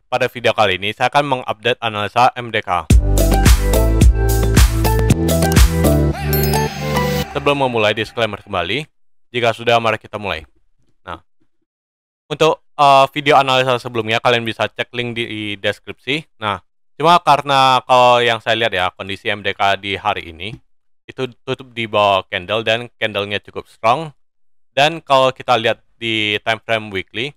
pada video kali ini saya akan mengupdate analisa MDK. Sebelum memulai, disclaimer kembali. Jika sudah, mari kita mulai. Nah, untuk video analisa sebelumnya kalian bisa cek link di deskripsi. Nah, cuma karena kalau yang saya lihat ya, kondisi MDK di hari ini itu tutup di bawah candle dan candlenya cukup strong. Dan kalau kita lihat di time frame weekly,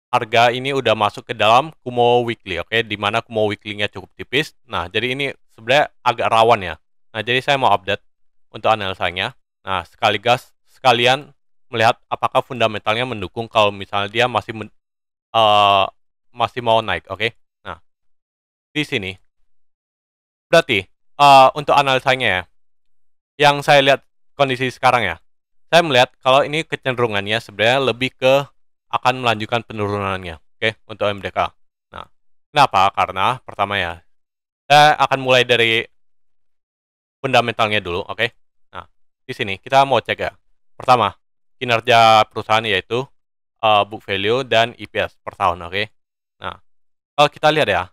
harga ini udah masuk ke dalam Kumo Weekly, oke, di mana Kumo Weekly-nya cukup tipis. Nah, jadi ini sebenarnya agak rawan ya. Nah, jadi saya mau update untuk analisanya. Nah, sekalian melihat apakah fundamentalnya mendukung kalau misalnya dia masih mau naik, oke. Nah, di sini berarti untuk analisanya ya, yang saya lihat kondisi sekarang ya, saya melihat kalau ini kecenderungannya sebenarnya lebih ke akan melanjutkan penurunannya, oke, untuk MDK. Nah, kenapa? Karena pertama ya, saya akan mulai dari fundamentalnya dulu, oke. Nah, di sini kita mau cek ya. Pertama, kinerja perusahaan yaitu book value dan EPS per tahun, oke. Nah, kalau kita lihat ya,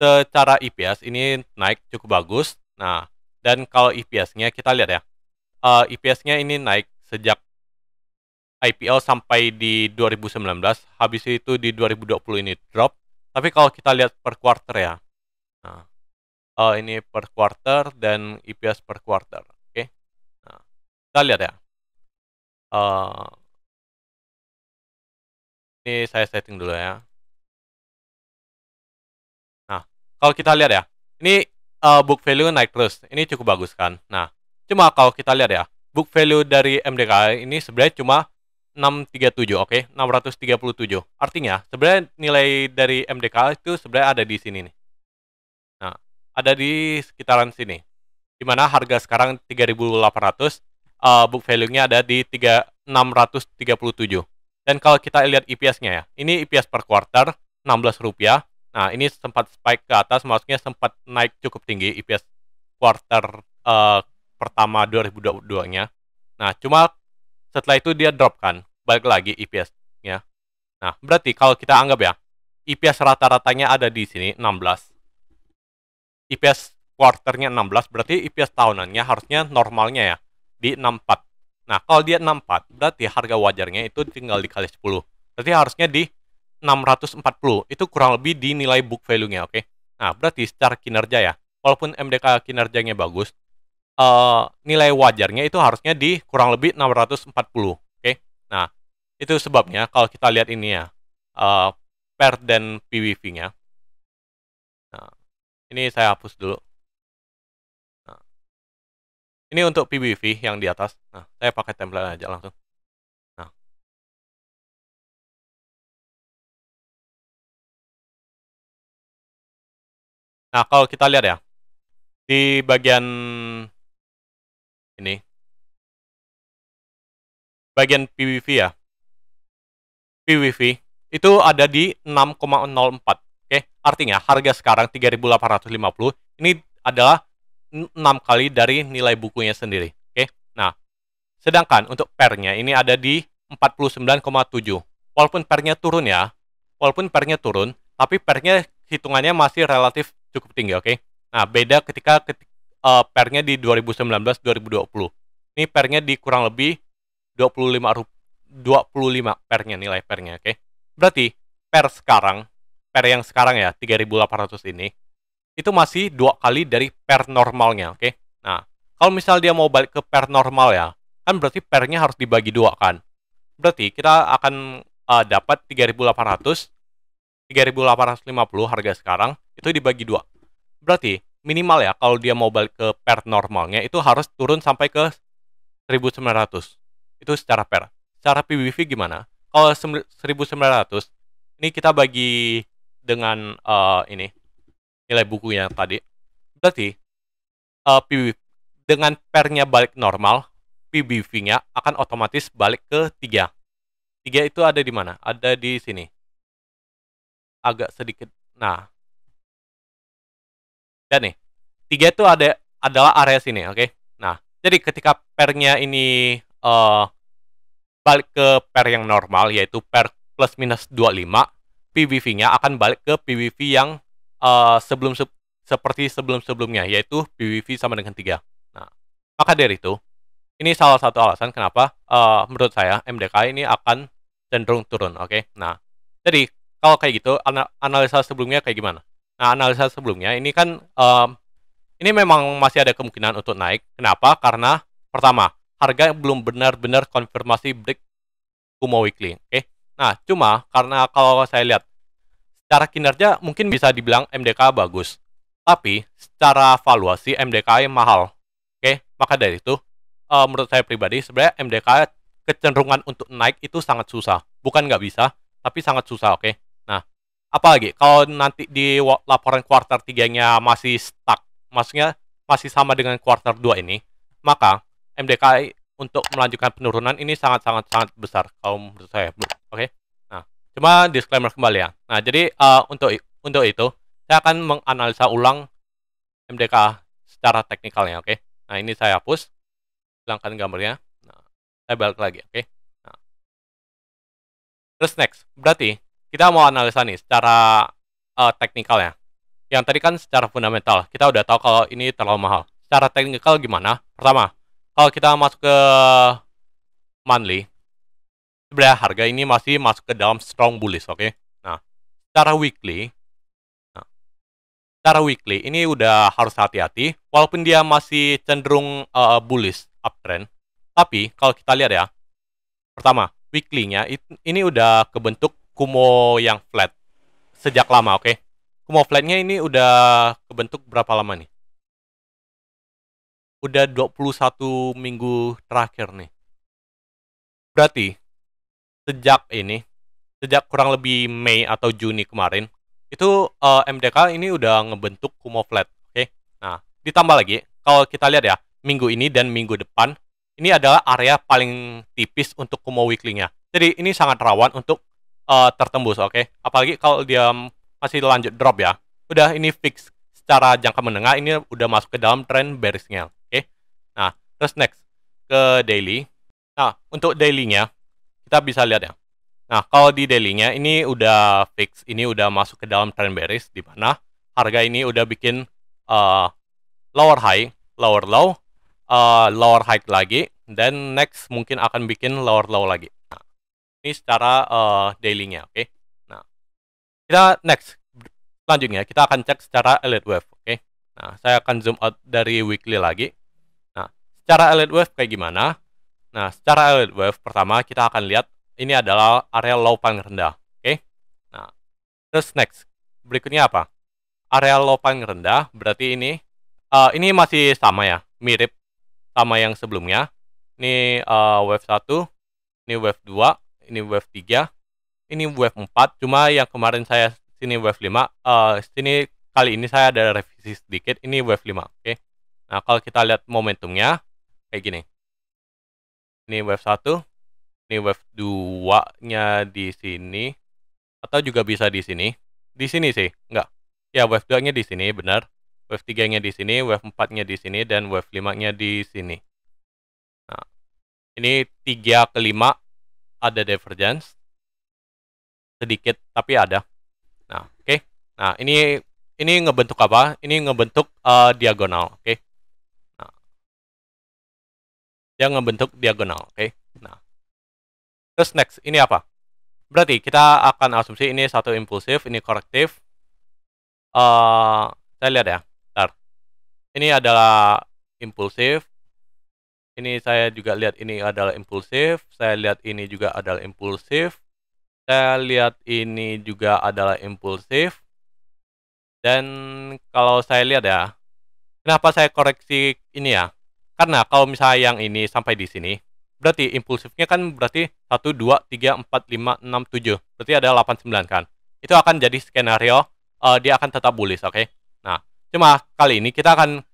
secara EPS ini naik cukup bagus. Nah, dan kalau EPS-nya kita lihat ya, EPS-nya ini naik sejak IPO sampai di 2019, habis itu di 2020 ini drop. Tapi kalau kita lihat per quarter ya, nah, ini per quarter dan EPS per quarter, oke. Nah, kita lihat ya, ini saya setting dulu ya. Nah, kalau kita lihat ya, ini book value naik terus, ini cukup bagus kan. Nah, cuma kalau kita lihat ya, book value dari MDK ini sebenarnya cuma 637, oke, 637. Artinya sebenarnya nilai dari MDK itu sebenarnya ada di sini nih. Nah, ada di sekitaran sini. Di mana harga sekarang 3.800, book value-nya ada di 637. Dan kalau kita lihat EPS-nya ya, ini EPS per quarter Rp16. Nah, ini sempat spike ke atas, maksudnya sempat naik cukup tinggi EPS quarter pertama 2022-nya. Nah, cuma setelah itu dia drop kan, balik lagi EPS-nya. Nah, berarti kalau kita anggap ya, EPS rata-ratanya ada di sini 16. EPS quarternya 16, berarti EPS tahunannya harusnya normalnya ya di 64. Nah, kalau dia 64, berarti harga wajarnya itu tinggal dikali 10. Berarti harusnya di 640. Itu kurang lebih di nilai book value-nya, oke. Nah, berarti secara kinerja ya, walaupun MDK kinerjanya bagus, nilai wajarnya itu harusnya di kurang lebih 640, oke. Nah, itu sebabnya kalau kita lihat ini ya, PER dan PBV-nya. Nah, ini saya hapus dulu. Nah, ini untuk PBV yang di atas. Nah, saya pakai template aja langsung. Nah, kalau kita lihat ya, di bagian ini, bagian PBV ya, PBV itu ada di 6,04. Oke, artinya harga sekarang 3.850 ini adalah 6 kali dari nilai bukunya sendiri. Oke. Nah, sedangkan untuk PER-nya ini ada di 49,7. Walaupun PER-nya turun ya, tapi PER-nya hitungannya masih relatif cukup tinggi, oke. Nah, beda ketika PER-nya di 2019-2020. Ini PER-nya di kurang lebih 25 PER-nya, nilai PER-nya, oke. Berarti PER yang sekarang ya 3.800 ini itu masih 2 kali dari PER normalnya, oke. Nah, kalau misal dia mau balik ke PER normal ya, kan berarti PER-nya harus dibagi 2 kan. Berarti kita akan dapat 3.850 harga sekarang itu dibagi 2. Berarti minimal ya kalau dia mau balik ke PER normalnya itu harus turun sampai ke 1.900. Itu secara PER. Secara PBV gimana? Kalau 1.900 ini kita bagi dengan ini nilai bukunya tadi. Berarti PBV dengan PER-nya balik normal, PBV-nya akan otomatis balik ke 3. 3 itu ada di mana? Ada di sini. Agak sedikit. Nah. Dan nih, 3 itu adalah area sini, oke. Nah, jadi ketika PER-nya ini balik ke PER yang normal, yaitu PER plus minus 25, PBV-nya akan balik ke PBV yang seperti sebelum-sebelumnya, yaitu PBV sama dengan 3. Nah, maka dari itu, ini salah satu alasan kenapa menurut saya MDK ini akan cenderung turun, oke? Nah, jadi kalau kayak gitu, analisa sebelumnya kayak gimana? Nah, analisa sebelumnya ini kan ini memang masih ada kemungkinan untuk naik. Kenapa? Karena pertama, harga belum benar-benar konfirmasi break Kumo Weekly, oke? Nah, cuma karena kalau saya lihat secara kinerja mungkin bisa dibilang MDK bagus, tapi secara valuasi MDK mahal, oke? Maka dari itu, menurut saya pribadi sebenarnya MDK kecenderungan untuk naik itu sangat susah. Bukan nggak bisa, tapi sangat susah, oke? Nah, apalagi kalau nanti di laporan kuartal 3-nya masih stuck, maksudnya masih sama dengan kuartal 2 ini, maka MDK untuk melanjutkan penurunan ini sangat besar kalau menurut saya, oke? Nah, cuma disclaimer kembali ya. Nah, jadi untuk itu saya akan menganalisa ulang MDK secara teknikalnya, oke? Nah, ini saya hapus, hilangkan gambarnya. Nah, saya balik lagi, oke? Nah, terus next, berarti kita mau analisa nih secara teknikal ya. Yang tadi kan secara fundamental, kita udah tahu kalau ini terlalu mahal. Secara teknikal gimana? Pertama, kalau kita masuk ke monthly, sebenarnya harga ini masih masuk ke dalam strong bullish, oke? Nah, secara weekly, ini udah harus hati-hati, walaupun dia masih cenderung bullish uptrend. Tapi kalau kita lihat ya, pertama, weekly-nya ini udah kebentuk Kumo yang flat sejak lama, oke? Kumo flat-nya ini udah kebentuk berapa lama nih? Udah 21 minggu terakhir nih. Berarti sejak kurang lebih Mei atau Juni kemarin, itu MDK ini udah ngebentuk Kumo flat, oke? Nah, ditambah lagi, kalau kita lihat ya, minggu ini dan minggu depan, ini adalah area paling tipis untuk Kumo weekly-nya. Jadi ini sangat rawan untuk tertembus, oke? Apalagi kalau dia masih lanjut drop ya. Udah ini fix secara jangka menengah, ini udah masuk ke dalam trend bearish-nya, oke? Nah, terus next ke daily. Nah, untuk daily-nya kita bisa lihat ya. Nah, kalau di daily-nya ini udah fix, ini udah masuk ke dalam trend bearish, di mana harga ini udah bikin lower high, lower low, lower high lagi, dan next mungkin akan bikin lower low lagi. Nah, ini secara daily-nya, oke? Nah, kita next, selanjutnya kita akan cek secara elite wave, oke? Nah, saya akan zoom out dari weekly lagi. Nah, secara elite wave kayak gimana? Nah, secara elite wave pertama kita akan lihat ini adalah area low paling rendah, oke? Nah, terus next, berikutnya apa? Area low paling rendah berarti ini masih sama ya, mirip sama yang sebelumnya. Ini wave 1, ini wave 2, ini wave 3, ini wave 4, cuma yang kemarin saya sini wave 5, sini kali ini saya ada revisi sedikit, ini wave 5, oke? Nah, kalau kita lihat momentumnya kayak gini. Ini wave 1, ini wave 2-nya di sini, atau juga bisa di sini. Di sini sih, enggak. Ya, wave 2-nya di sini, benar. Wave 3-nya di sini, wave 4-nya di sini, dan wave 5-nya di sini. Nah, ini 3 ke 5 ada divergence. Sedikit, tapi ada. Nah, oke. Nah, ini ngebentuk apa? Ini ngebentuk diagonal, oke. Nah, dia ngebentuk diagonal, oke. Nah, terus next, ini apa? Berarti kita akan asumsi ini satu impulsif, ini korektif. Saya lihat ya, bentar. Ini adalah impulsif. Ini saya juga lihat ini adalah impulsif. Saya lihat ini juga adalah impulsif. Saya lihat ini juga adalah impulsif. Dan kalau saya lihat ya, kenapa saya koreksi ini ya? Karena kalau misalnya yang ini sampai di sini, berarti impulsifnya kan berarti 1, 2, 3, 4, 5, 6, 7. Berarti ada 8, 9 kan. Itu akan jadi skenario, dia akan tetap bullish, oke? Nah, cuma kali ini kita akan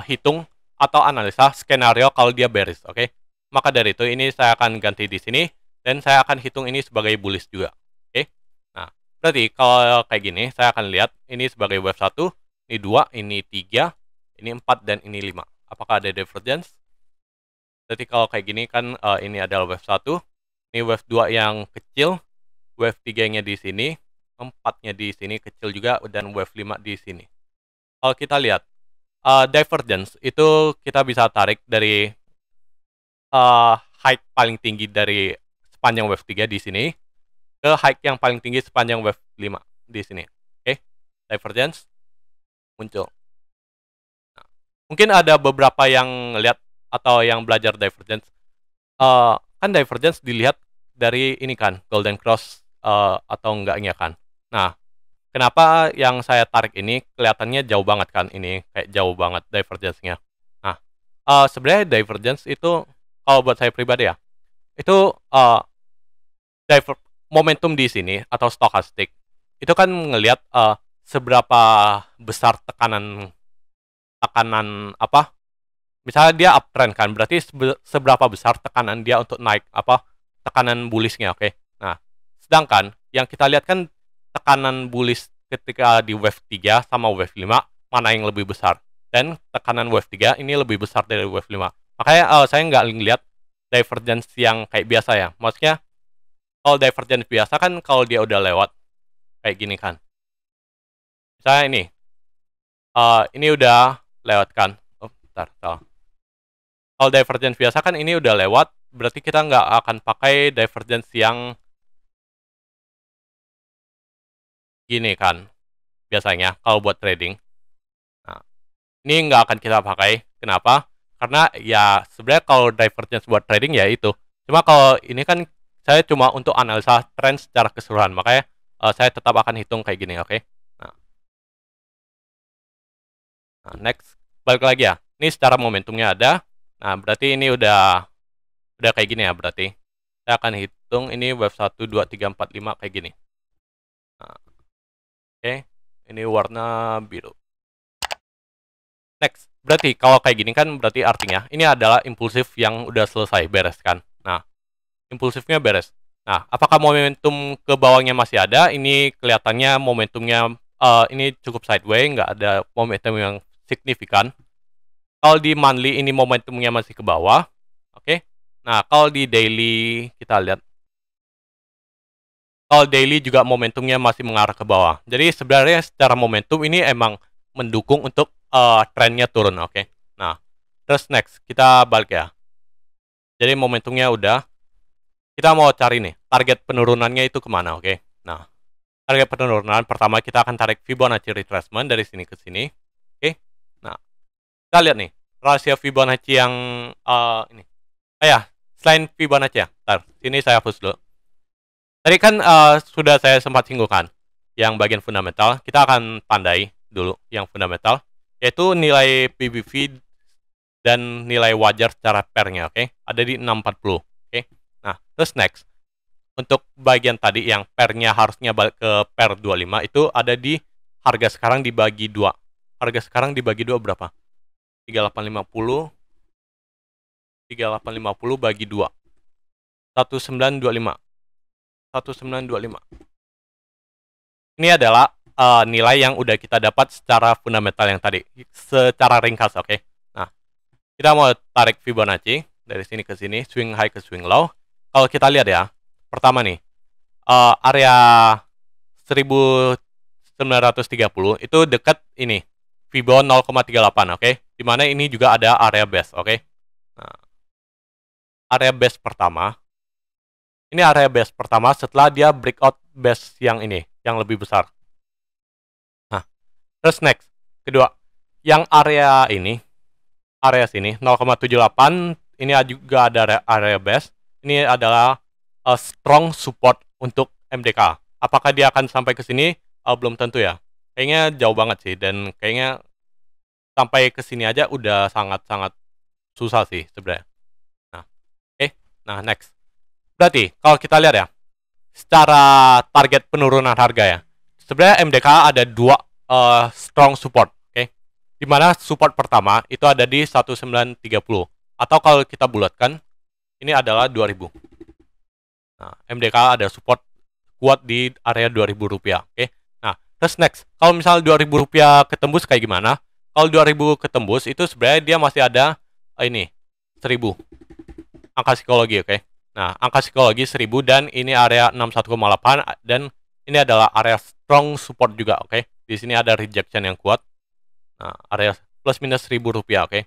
hitung atau analisa skenario kalau dia bearish, oke? Maka dari itu ini saya akan ganti di sini, dan saya akan hitung ini sebagai bullish juga, oke? Nah, berarti kalau kayak gini, saya akan lihat ini sebagai wave 1, ini 2, ini 3, ini 4, dan ini 5. Apakah ada divergence? Berarti kalau kayak gini kan ini adalah wave 1, ini wave 2 yang kecil, wave 3-nya di sini, 4-nya di sini kecil juga, dan wave 5 di sini. Kalau kita lihat divergence itu kita bisa tarik dari height paling tinggi dari sepanjang wave 3 di sini ke height yang paling tinggi sepanjang wave 5 di sini. Oke, divergence muncul. Nah, mungkin ada beberapa yang lihat atau yang belajar divergence. Kan divergence dilihat dari ini kan, golden cross atau enggaknya kan. Nah, kenapa yang saya tarik ini kelihatannya jauh banget kan, ini kayak jauh banget divergence-nya. Nah, sebenarnya divergence itu kalau buat saya pribadi ya, itu momentum di sini atau stokastik itu kan ngelihat seberapa besar tekanan apa, misalnya dia uptrend kan, berarti seberapa besar tekanan dia untuk naik, apa, tekanan bullish-nya, oke. Nah, sedangkan yang kita lihat kan tekanan bullish ketika di wave 3 sama wave 5 mana yang lebih besar, dan tekanan wave 3 ini lebih besar dari wave 5. Makanya saya nggak ngelihat divergence yang kayak biasa ya, maksudnya kalau divergence biasa kan kalau dia udah lewat kayak gini kan, misalnya ini udah lewat kan, bentar, salah. Kalau divergence biasa kan ini udah lewat, berarti kita nggak akan pakai divergence yang gini kan, biasanya kalau buat trading. Nah, ini nggak akan kita pakai. Kenapa? Karena ya sebenarnya kalau divergence buat trading ya itu. Cuma kalau ini kan saya cuma untuk analisa tren secara keseluruhan, makanya saya tetap akan hitung kayak gini, oke? Nah, next, balik lagi ya. Ini secara momentumnya ada. Nah, berarti ini udah kayak gini ya berarti. Saya akan hitung ini wave 1, 2, 3, 4, 5 kayak gini. Nah, oke, ini warna biru. Next, berarti kalau kayak gini kan berarti artinya ini adalah impulsif yang udah selesai, beres kan. Nah, impulsifnya beres. Nah, apakah momentum ke bawahnya masih ada? Ini kelihatannya momentumnya ini cukup sideways, nggak ada momentum yang signifikan. Kalau di monthly ini momentumnya masih ke bawah, oke. Nah, kalau di daily kita lihat, kalau daily juga momentumnya masih mengarah ke bawah. Jadi sebenarnya secara momentum ini emang mendukung untuk trennya turun, oke. Nah, terus next kita balik ya. Jadi momentumnya udah. Kita mau cari nih target penurunannya itu kemana, oke. Nah, target penurunan pertama kita akan tarik Fibonacci retracement dari sini ke sini, oke. Nah, kita lihat nih rasio Fibonacci yang ini. Ya, selain Fibonacci ya. Ntar, sini saya hapus dulu. Tadi kan sudah saya sempat singgungkan yang bagian fundamental. Kita akan tandai dulu yang fundamental, yaitu nilai PBV dan nilai wajar secara pairnya, oke. Ada di 640, oke. Nah, terus next, untuk bagian tadi yang pairnya harusnya balik ke pair 25 itu ada di harga sekarang dibagi 2. Harga sekarang dibagi 2 berapa? 3850 bagi 2. 1925. 1925. Ini adalah nilai yang udah kita dapat secara fundamental yang tadi, secara ringkas, oke. Nah, kita mau tarik Fibonacci dari sini ke sini, swing high ke swing low. Kalau kita lihat ya, pertama nih, area 1930 itu dekat ini, Fibo 0,38, oke. Dimana ini juga ada area base, oke. Nah, area base pertama, ini area base pertama setelah dia breakout base yang ini, yang lebih besar. Nah, terus next, kedua, yang area ini, area sini 0,78, ini juga ada area base. Ini adalah strong support untuk MDK. Apakah dia akan sampai ke sini? Belum tentu ya. Kayaknya jauh banget sih, dan kayaknya sampai ke sini aja udah sangat-sangat susah sih sebenarnya. Nah, oke. Nah, next. Berarti kalau kita lihat ya, secara target penurunan harga ya, sebenarnya MDK ada dua strong support, oke. Dimana support pertama itu ada di 1930, atau kalau kita bulatkan ini adalah 2000. Nah, MDK ada support kuat di area 2000 rupiah, oke. Nah, terus next, kalau misalnya 2000 rupiah ketembus kayak gimana? Kalau 2000 ketembus itu sebenarnya dia masih ada ini 1000 angka psikologi, oke. Nah, angka psikologi 1000 dan ini area 61,8 dan ini adalah area strong support juga, oke. Di sini ada rejection yang kuat. Nah, area plus minus Rp1.000, oke.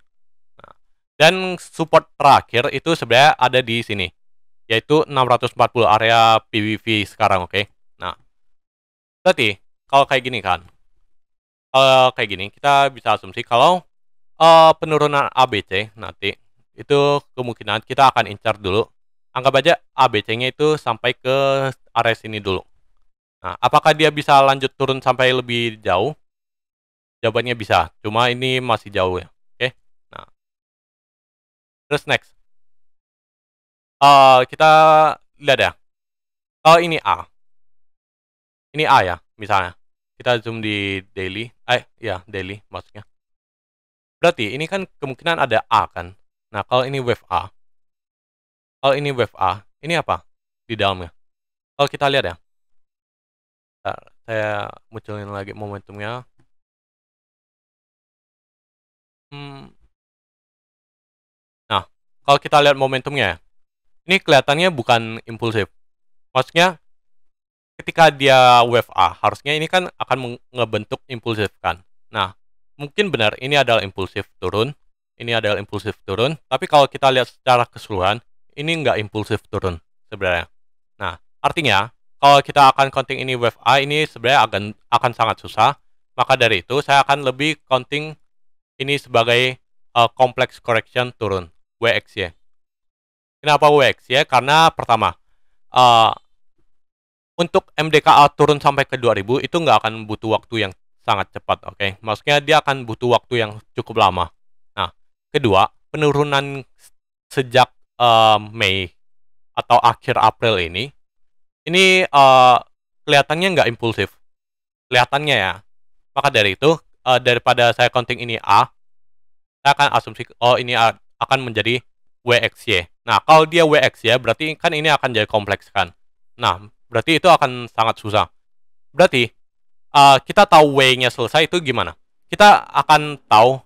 Nah, dan support terakhir itu sebenarnya ada di sini, yaitu 640 area PVV sekarang, oke. Nah, berarti kalau kayak gini kan, kayak gini kita bisa asumsi kalau penurunan ABC nanti itu kemungkinan kita akan incar dulu. Anggap aja ABC-nya itu sampai ke area sini dulu. Nah, apakah dia bisa lanjut turun sampai lebih jauh? Jawabannya bisa, cuma ini masih jauh ya. Oke. Nah, terus next. Kita lihat ya. Kalau ini A. Ini A ya, misalnya. Kita zoom di daily. Ya, daily maksudnya. Berarti ini kan kemungkinan ada A kan. Nah, kalau ini wave A. Kalau ini wave A, ini apa di dalamnya? Kalau kita lihat ya. Bentar, saya munculin lagi momentumnya. Nah, kalau kita lihat momentumnya, ini kelihatannya bukan impulsif. Maksudnya, ketika dia wave A, harusnya ini kan akan ngebentuk impulsif kan. Nah, mungkin benar ini adalah impulsif turun, ini adalah impulsif turun, tapi kalau kita lihat secara keseluruhan, ini nggak impulsif turun sebenarnya. Nah, artinya, kalau kita akan counting ini wave A, ini sebenarnya akan sangat susah. Maka dari itu, saya akan lebih counting ini sebagai complex correction turun, WXY. Kenapa WXY? Karena pertama, uh, untuk MDKA turun sampai ke 2000 itu nggak akan butuh waktu yang sangat cepat, oke? Maksudnya dia akan butuh waktu yang cukup lama. Nah, kedua, penurunan sejak Mei atau akhir April ini kelihatannya nggak impulsif. Kelihatannya ya. Maka dari itu, daripada saya counting ini A, saya akan asumsi, ini akan menjadi WXY. Nah, kalau dia WXY, berarti kan ini akan jadi kompleks kan. Nah, berarti itu akan sangat susah. Berarti, kita tahu W-nya selesai itu gimana? Kita akan tahu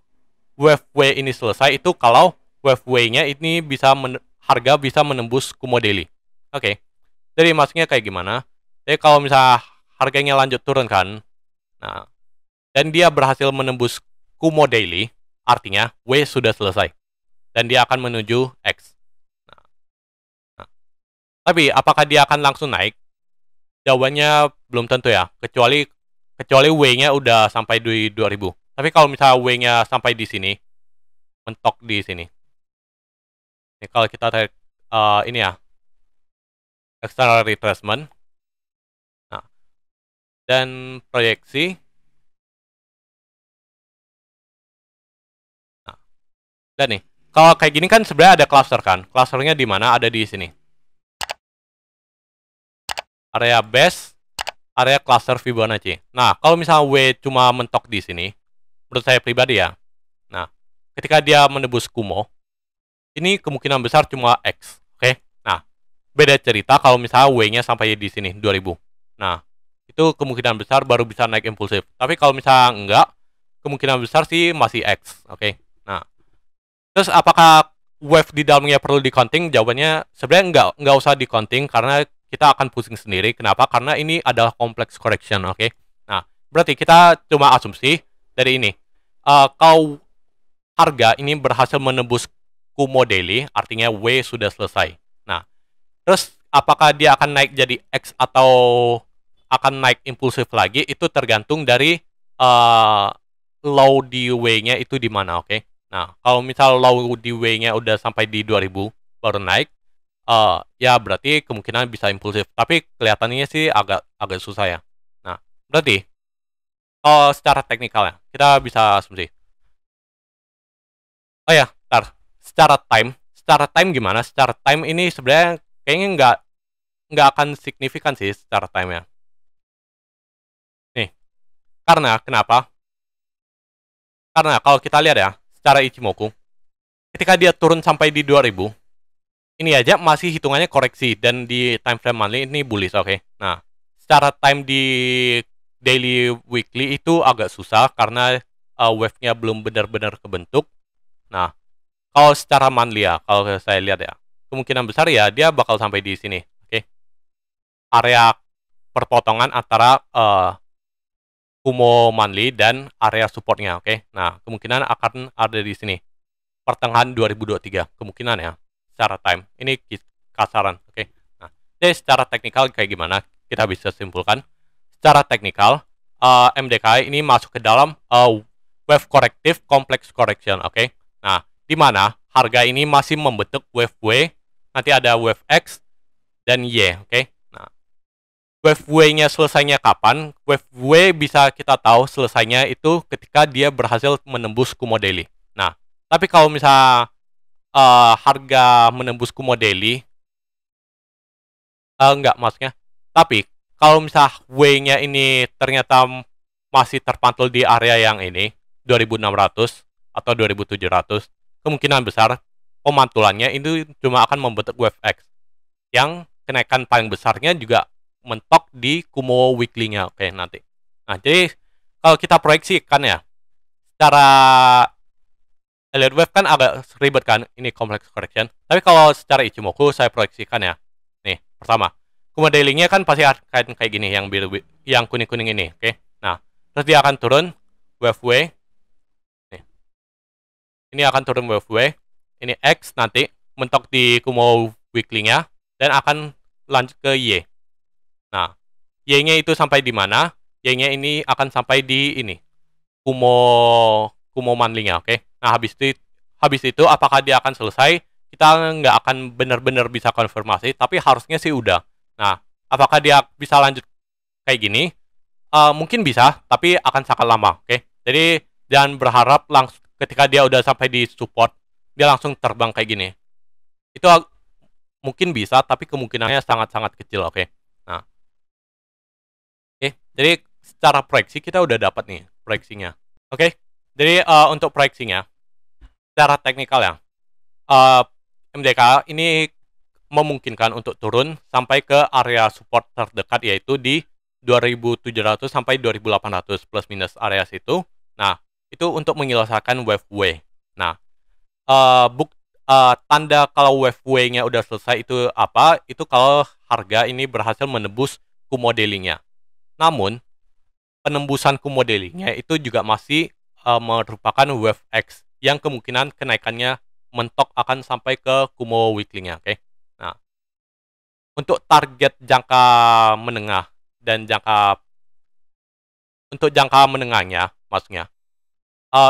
wave W ini selesai itu kalau wave W-nya ini harga bisa menembus Kumo Daily. Oke. Jadi maksudnya kayak gimana? Jadi kalau misalnya harganya lanjut turun kan, nah, dan dia berhasil menembus Kumo Daily, artinya W sudah selesai. Dan dia akan menuju X. Nah. Tapi apakah dia akan langsung naik? Jawabannya belum tentu ya, kecuali W-nya udah sampai di 2000. Tapi kalau misalnya W-nya sampai di sini, mentok di sini. Ini kalau kita tarik ini ya, external retracement. Nah, dan proyeksi. Nah, dan nih, kalau kayak gini kan sebenarnya ada cluster kan. Clusternya di mana? Ada di sini. Area base, area cluster Fibonacci. Nah, kalau misalnya W cuma mentok di sini, menurut saya pribadi ya. Nah, ketika dia menembus Kumo, ini kemungkinan besar cuma X. Oke? Nah, beda cerita kalau misalnya W-nya sampai di sini, 2000. Nah, itu kemungkinan besar baru bisa naik impulsif. Tapi kalau misalnya enggak, kemungkinan besar sih masih X. Oke? Nah, terus apakah wave di dalamnya perlu di-counting? Jawabannya sebenarnya enggak usah di-counting karena kita akan pusing sendiri. Kenapa? Karena ini adalah complex correction, oke? Nah, berarti kita cuma asumsi dari ini. Kalau harga ini berhasil menembus Kumo Daily, artinya W sudah selesai. Nah, terus apakah dia akan naik jadi X atau akan naik impulsif lagi, itu tergantung dari low di W-nya itu di mana, oke? Nah, kalau misal low di W-nya udah sampai di 2000 baru naik, ya berarti kemungkinan bisa impulsif. Tapi kelihatannya sih agak susah ya. Nah, berarti secara teknikal ya, kita bisa asumsi. Oh ya, ntar. Secara time gimana? Secara time ini sebenarnya kayaknya nggak akan signifikan sih secara time-nya. Nih, karena kenapa? Karena kalau kita lihat ya, secara Ichimoku, ketika dia turun sampai di 2000, ini aja masih hitungannya koreksi dan di time frame monthly ini bullish, oke. Nah, secara time di daily weekly itu agak susah karena wave-nya belum benar-benar kebentuk. Nah, kalau secara monthly ya, kalau saya lihat ya, kemungkinan besar ya dia bakal sampai di sini, oke. Area perpotongan antara Kumo monthly dan area supportnya, oke? Nah, kemungkinan akan ada di sini pertengahan 2023 kemungkinan ya secara time. Ini kasaran, oke? Nah, jadi secara teknikal kayak gimana kita bisa simpulkan? Secara teknikal, MDKI ini masuk ke dalam wave corrective complex correction, oke? Nah, di mana harga ini masih membentuk wave W, nanti ada wave X dan Y, oke? Nah, wave W-nya selesainya kapan? Wave W bisa kita tahu selesainya itu ketika dia berhasil menembus Kumo daily. Nah, tapi kalau misal harga menembus Kumo daily, enggak maksudnya. Tapi kalau misal W-nya ini ternyata masih terpantul di area yang ini 2600 atau 2700, kemungkinan besar pemantulannya itu cuma akan membentuk wave X yang kenaikan paling besarnya juga mentok di Kumo weekly-nya, oke nanti. Nah, jadi kalau kita proyeksikan ya, secara Elliott Wave kan agak ribet kan, ini complex correction. Tapi kalau secara Ichimoku saya proyeksikan ya. Nih, pertama, Kumo daily-nya kan pasti akan kayak gini, yang biru, yang kuning-kuning ini, oke. Nah, terus dia akan turun wave W. Nih. Ini akan turun wave W. Ini X nanti mentok di Kumo weekly-nya dan akan lanjut ke Y. Nah, Y-nya itu sampai di mana? Y-nya ini akan sampai di ini. Kumo monthly-nya, oke. Nah, habis itu apakah dia akan selesai? Kita nggak akan benar-benar bisa konfirmasi, tapi harusnya sih udah. Nah, apakah dia bisa lanjut kayak gini? Mungkin bisa, tapi akan sangat lama, oke. Jadi jangan berharap langsung ketika dia udah sampai di support, dia langsung terbang kayak gini. Itu mungkin bisa, tapi kemungkinannya sangat-sangat kecil, oke. Nah, oke. Jadi secara proyeksi kita udah dapat nih proyeksinya. Oke, jadi untuk proyeksinya, secara teknikal ya, MDK ini memungkinkan untuk turun sampai ke area support terdekat yaitu di 2700 sampai 2800 plus minus area situ. Nah, itu untuk menyelesaikan wave W. Nah, tanda kalau wave W-nya udah selesai itu apa? Itu kalau harga ini berhasil menembus Kumo daily-nya. Namun, penembusan Kumo daily-nya itu juga masih merupakan wave X yang kemungkinan kenaikannya mentok akan sampai ke Kumo weekly-nya, oke. Nah, untuk target jangka menengah dan untuk jangka menengahnya, maksudnya,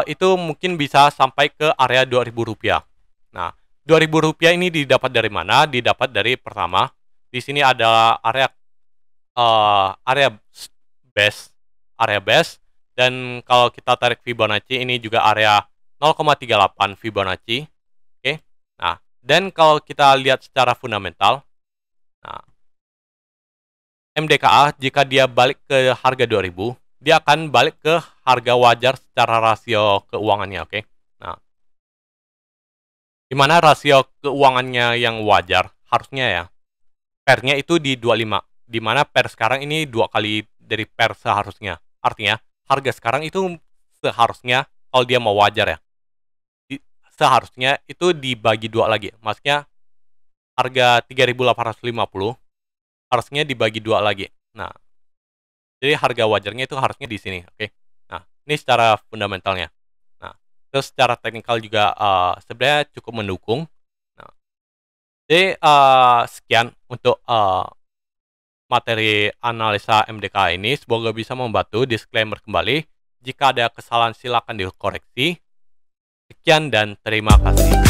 itu mungkin bisa sampai ke area Rp2.000. Nah, Rp2.000 ini didapat dari mana? Didapat dari pertama, di sini ada area base, dan kalau kita tarik Fibonacci ini juga area 0,38 Fibonacci, oke. Nah, dan kalau kita lihat secara fundamental, nah, MDKA jika dia balik ke harga 2000, dia akan balik ke harga wajar secara rasio keuangannya, oke. Nah, dimana rasio keuangannya yang wajar harusnya ya, PER-nya itu di 25, dimana PER sekarang ini 2 kali dari PER seharusnya. Artinya, harga sekarang itu seharusnya, kalau dia mau wajar ya, seharusnya itu dibagi 2 lagi. Maksudnya, harga 3.850 harusnya dibagi 2 lagi. Nah, jadi harga wajarnya itu harusnya di sini, oke. Nah, ini secara fundamentalnya. Nah, terus secara teknikal juga sebenarnya cukup mendukung. Nah, jadi sekian untuk materi analisa MDK ini, semoga bisa membantu. Disclaimer kembali, jika ada kesalahan silakan dikoreksi. Sekian dan terima kasih.